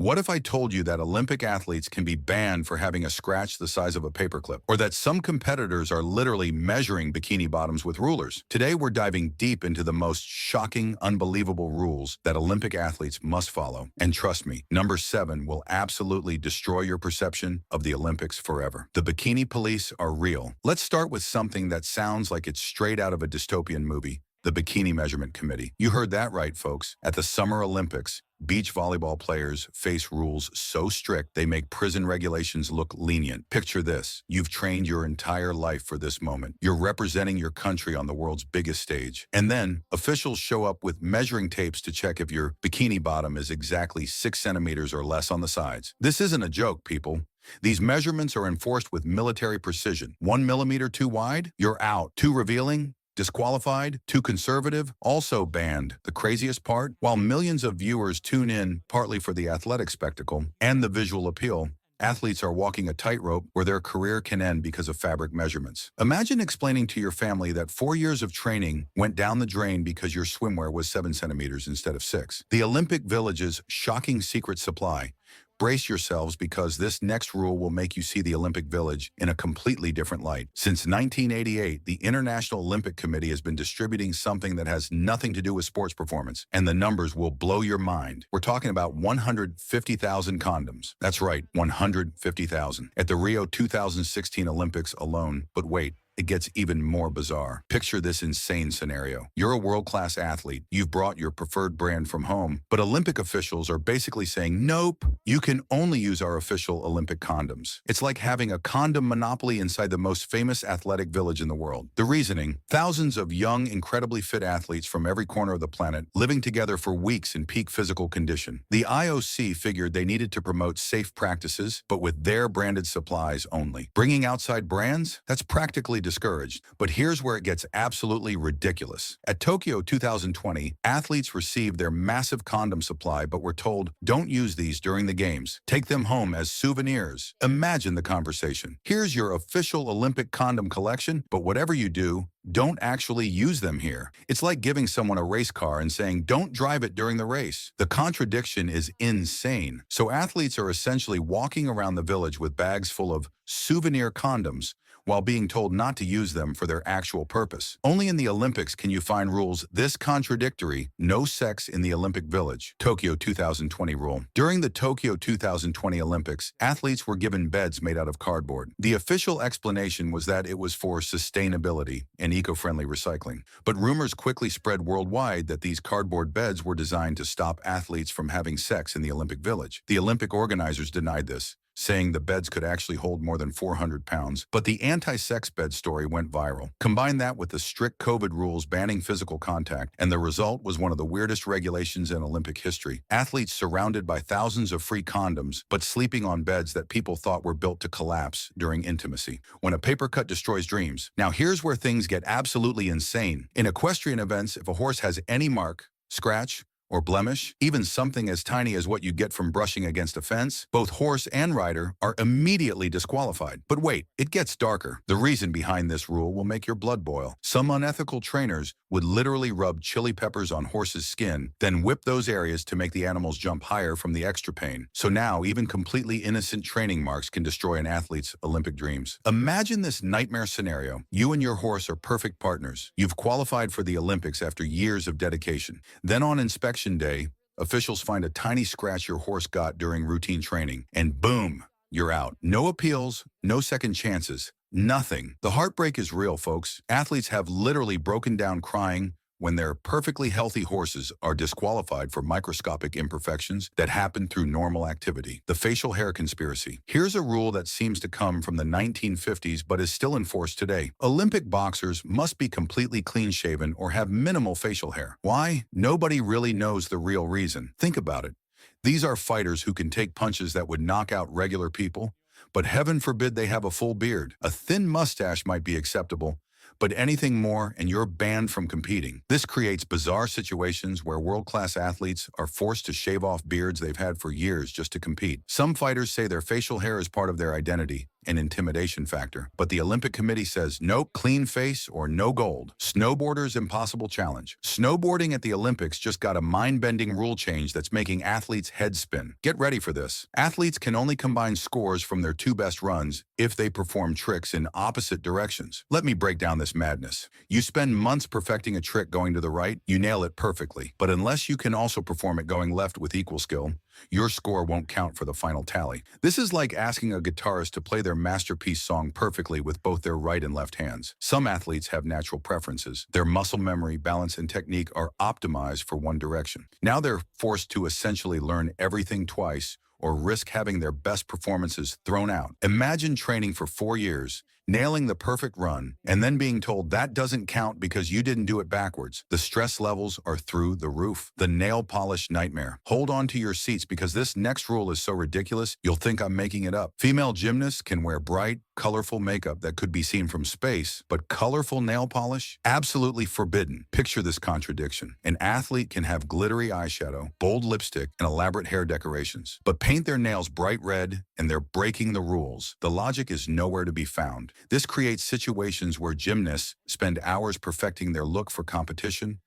What if I told you that Olympic athletes can be banned for having a scratch the size of a paperclip, or that some competitors are literally measuring bikini bottoms with rulers? Today, we're diving deep into the most shocking, unbelievable rules that Olympic athletes must follow. And trust me, number 7 will absolutely destroy your perception of the Olympics forever. The bikini police are real. Let's start with something that sounds like it's straight out of a dystopian movie. The Bikini Measurement Committee. You heard that right, folks. At the Summer Olympics, beach volleyball players face rules so strict they make prison regulations look lenient. Picture this. You've trained your entire life for this moment. You're representing your country on the world's biggest stage. And then officials show up with measuring tapes to check if your bikini bottom is exactly 6 centimeters or less on the sides. This isn't a joke, people. These measurements are enforced with military precision. 1 millimeter too wide, you're out. Too revealing, disqualified. Too conservative, also banned. The craziest part? While millions of viewers tune in partly for the athletic spectacle and the visual appeal, athletes are walking a tightrope where their career can end because of fabric measurements. Imagine explaining to your family that 4 years of training went down the drain because your swimwear was 7 centimeters instead of 6. The Olympic Village's shocking secret supply. Brace yourselves because this next rule will make you see the Olympic Village in a completely different light. Since 1988, the International Olympic Committee has been distributing something that has nothing to do with sports performance, and the numbers will blow your mind. We're talking about 150,000 condoms. That's right, 150,000. At the Rio 2016 Olympics alone. But wait, it gets even more bizarre. Picture this insane scenario. You're a world-class athlete. You've brought your preferred brand from home, but Olympic officials are basically saying, nope, you can only use our official Olympic condoms. It's like having a condom monopoly inside the most famous athletic village in the world. The reasoning: thousands of young, incredibly fit athletes from every corner of the planet living together for weeks in peak physical condition. The IOC figured they needed to promote safe practices, but with their branded supplies only. Bringing outside brands? That's practically discouraged. But here's where it gets absolutely ridiculous. At Tokyo 2020, athletes received their massive condom supply but were told, don't use these during the games. Take them home as souvenirs. Imagine the conversation. Here's your official Olympic condom collection, but whatever you do, don't actually use them here. It's like giving someone a race car and saying, don't drive it during the race. The contradiction is insane. So athletes are essentially walking around the village with bags full of souvenir condoms while being told not to use them for their actual purpose. Only in the Olympics can you find rules this contradictory. No sex in the Olympic Village. Tokyo 2020 rule. During the Tokyo 2020 Olympics, athletes were given beds made out of cardboard. The official explanation was that it was for sustainability and eco-friendly recycling. But rumors quickly spread worldwide that these cardboard beds were designed to stop athletes from having sex in the Olympic Village. The Olympic organizers denied this, saying the beds could actually hold more than 400 pounds. But the anti-sex bed story went viral. Combine that with the strict COVID rules banning physical contact, and the result was one of the weirdest regulations in Olympic history. Athletes surrounded by thousands of free condoms, but sleeping on beds that people thought were built to collapse during intimacy. When a paper cut destroys dreams. Now here's where things get absolutely insane. In equestrian events, if a horse has any mark, scratch, or blemish, even something as tiny as what you get from brushing against a fence, both horse and rider are immediately disqualified. But wait, it gets darker. The reason behind this rule will make your blood boil. Some unethical trainers would literally rub chili peppers on horses' skin, then whip those areas to make the animals jump higher from the extra pain. So now, even completely innocent training marks can destroy an athlete's Olympic dreams. Imagine this nightmare scenario. You and your horse are perfect partners. You've qualified for the Olympics after years of dedication. Then on inspection day, officials find a tiny scratch your horse got during routine training, and boom, you're out. No appeals, no second chances, nothing. The heartbreak is real, folks. Athletes have literally broken down crying when their perfectly healthy horses are disqualified for microscopic imperfections that happen through normal activity. The facial hair conspiracy. Here's a rule that seems to come from the 1950s but is still enforced today. Olympic boxers must be completely clean-shaven or have minimal facial hair. Why? Nobody really knows the real reason. Think about it. These are fighters who can take punches that would knock out regular people, but heaven forbid they have a full beard. A thin mustache might be acceptable, But anything more and you're banned from competing. This creates bizarre situations where world-class athletes are forced to shave off beards they've had for years just to compete. Some fighters say their facial hair is part of their identity, an intimidation factor. But the Olympic Committee says nope, clean face or no gold. Snowboarders' impossible challenge. Snowboarding at the Olympics just got a mind-bending rule change that's making athletes' heads spin. Get ready for this. Athletes can only combine scores from their two best runs if they perform tricks in opposite directions. Let me break down this madness. You spend months perfecting a trick going to the right, you nail it perfectly. But unless you can also perform it going left with equal skill, your score won't count for the final tally. This is like asking a guitarist to play their masterpiece song perfectly with both their right and left hands. Some athletes have natural preferences. Their muscle memory, balance, and technique are optimized for one direction. Now they're forced to essentially learn everything twice or risk having their best performances thrown out. Imagine training for 4 years, nailing the perfect run, and then being told that doesn't count because you didn't do it backwards. The stress levels are through the roof. The nail polish nightmare. Hold on to your seats because this next rule is so ridiculous, you'll think I'm making it up. Female gymnasts can wear bright, colorful makeup that could be seen from space, but colorful nail polish? Absolutely forbidden. Picture this contradiction. An athlete can have glittery eyeshadow, bold lipstick, and elaborate hair decorations, but paint their nails bright red and they're breaking the rules. The logic is nowhere to be found. This creates situations where gymnasts spend hours perfecting their look for competition,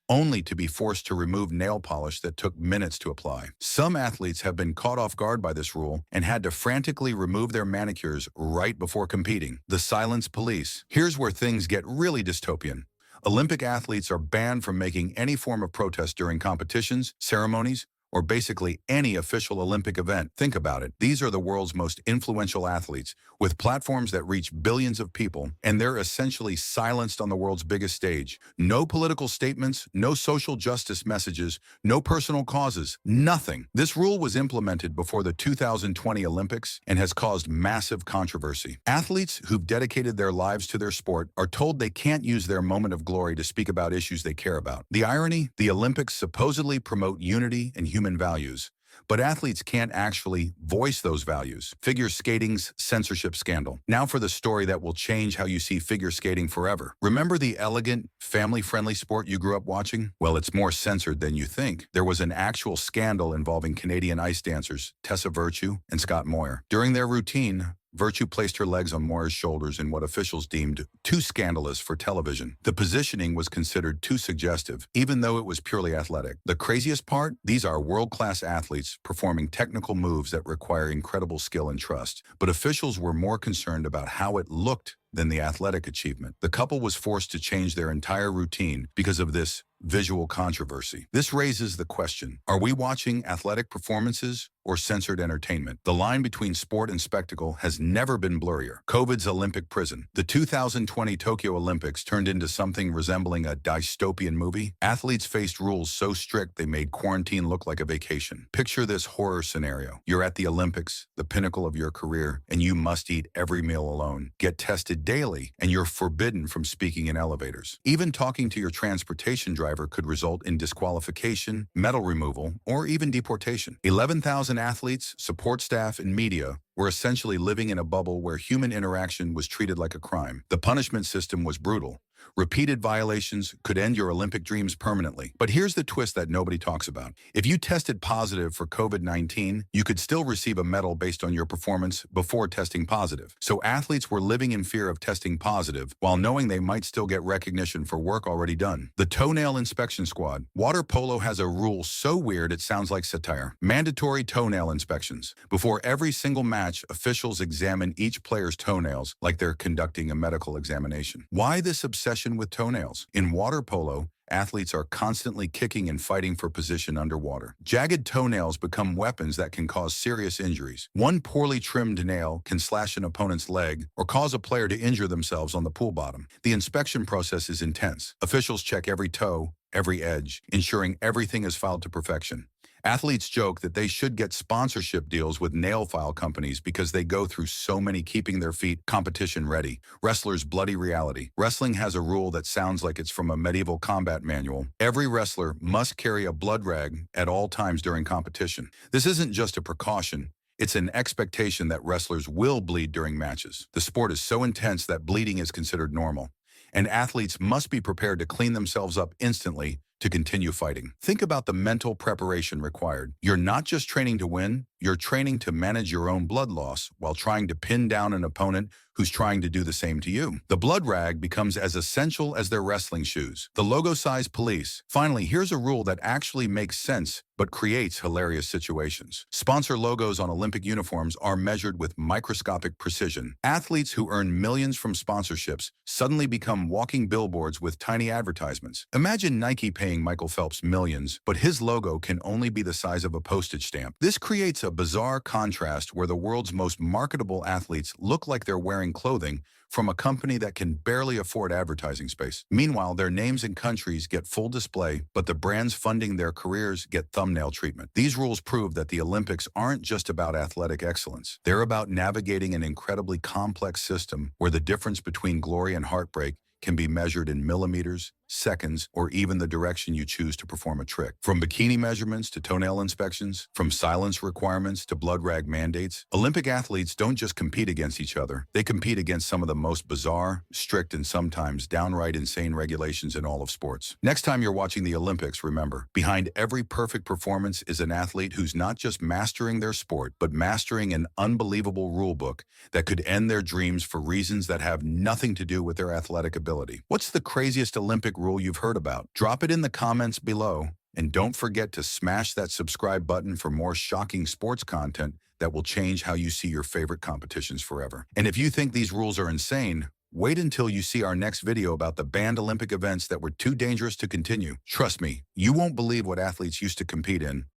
only to be forced to remove nail polish that took minutes to apply. Some athletes have been caught off guard by this rule and had to frantically remove their manicures right before competing. The silence police. Here's where things get really dystopian. Olympic athletes are banned from making any form of protest during competitions, ceremonies, or basically any official Olympic event. Think about it. These are the world's most influential athletes, with platforms that reach billions of people, and they're essentially silenced on the world's biggest stage. No political statements, no social justice messages, no personal causes, nothing. This rule was implemented before the 2020 Olympics and has caused massive controversy. Athletes who've dedicated their lives to their sport are told they can't use their moment of glory to speak about issues they care about. The irony? The Olympics supposedly promote unity and human values, but athletes can't actually voice those values. Figure skating's censorship scandal. Now for the story that will change how you see figure skating forever. Remember the elegant, family-friendly sport you grew up watching? Well, it's more censored than you think. There was an actual scandal involving Canadian ice dancers Tessa Virtue and Scott Moir. During their routine, Virtue placed her legs on Moir's shoulders in what officials deemed too scandalous for television. The positioning was considered too suggestive, even though it was purely athletic. The craziest part? These are world-class athletes performing technical moves that require incredible skill and trust. But officials were more concerned about how it looked than the athletic achievement. The couple was forced to change their entire routine because of this visual controversy. This raises the question, are we watching athletic performances or censored entertainment? The line between sport and spectacle has never been blurrier. COVID's Olympic prison. The 2020 Tokyo Olympics turned into something resembling a dystopian movie. Athletes faced rules so strict they made quarantine look like a vacation. Picture this horror scenario. You're at the Olympics, the pinnacle of your career, and you must eat every meal alone. Get tested daily, and you're forbidden from speaking in elevators. Even talking to your transportation driver could result in disqualification, medal removal, or even deportation. 11,000 athletes, support staff, and media were essentially living in a bubble where human interaction was treated like a crime. The punishment system was brutal. Repeated violations could end your Olympic dreams permanently. But here's the twist that nobody talks about. If you tested positive for COVID-19, you could still receive a medal based on your performance before testing positive. So athletes were living in fear of testing positive while knowing they might still get recognition for work already done. The toenail inspection squad. Water polo has a rule so weird it sounds like satire. Mandatory toenail inspections. Before every single match, officials examine each player's toenails like they're conducting a medical examination. Why this obsession with toenails? In water polo, athletes are constantly kicking and fighting for position underwater. Jagged toenails become weapons that can cause serious injuries. One poorly trimmed nail can slash an opponent's leg or cause a player to injure themselves on the pool bottom. The inspection process is intense. Officials check every toe, every edge, ensuring everything is filed to perfection. Athletes joke that they should get sponsorship deals with nail file companies because they go through so many keeping their feet competition ready. Wrestlers' bloody reality. Wrestling has a rule that sounds like it's from a medieval combat manual. Every wrestler must carry a blood rag at all times during competition. This isn't just a precaution. It's an expectation that wrestlers will bleed during matches. The sport is so intense that bleeding is considered normal. and athletes must be prepared to clean themselves up instantly to continue fighting. Think about the mental preparation required. You're not just training to win, you're training to manage your own blood loss while trying to pin down an opponent who's trying to do the same to you. The blood rag becomes as essential as their wrestling shoes. The logo-sized police. Finally, here's a rule that actually makes sense but creates hilarious situations. Sponsor logos on Olympic uniforms are measured with microscopic precision. Athletes who earn millions from sponsorships suddenly become walking billboards with tiny advertisements. Imagine Nike paying Michael Phelps millions, but his logo can only be the size of a postage stamp. This creates a bizarre contrast where the world's most marketable athletes look like they're wearing clothing from a company that can barely afford advertising space. Meanwhile, their names and countries get full display, but the brands funding their careers get thumbnail treatment. These rules prove that the Olympics aren't just about athletic excellence. They're about navigating an incredibly complex system where the difference between glory and heartbreak can be measured in millimeters, seconds, or even the direction you choose to perform a trick. From bikini measurements to toenail inspections, from silence requirements to blood rag mandates, Olympic athletes don't just compete against each other. They compete against some of the most bizarre, strict, and sometimes downright insane regulations in all of sports. Next time you're watching the Olympics, remember, behind every perfect performance is an athlete who's not just mastering their sport, but mastering an unbelievable rulebook that could end their dreams for reasons that have nothing to do with their athletic ability. What's the craziest Olympic rule you've heard about? Drop it in the comments below, and don't forget to smash that subscribe button for more shocking sports content that will change how you see your favorite competitions forever. And if you think these rules are insane, wait until you see our next video about the banned Olympic events that were too dangerous to continue. Trust me, you won't believe what athletes used to compete in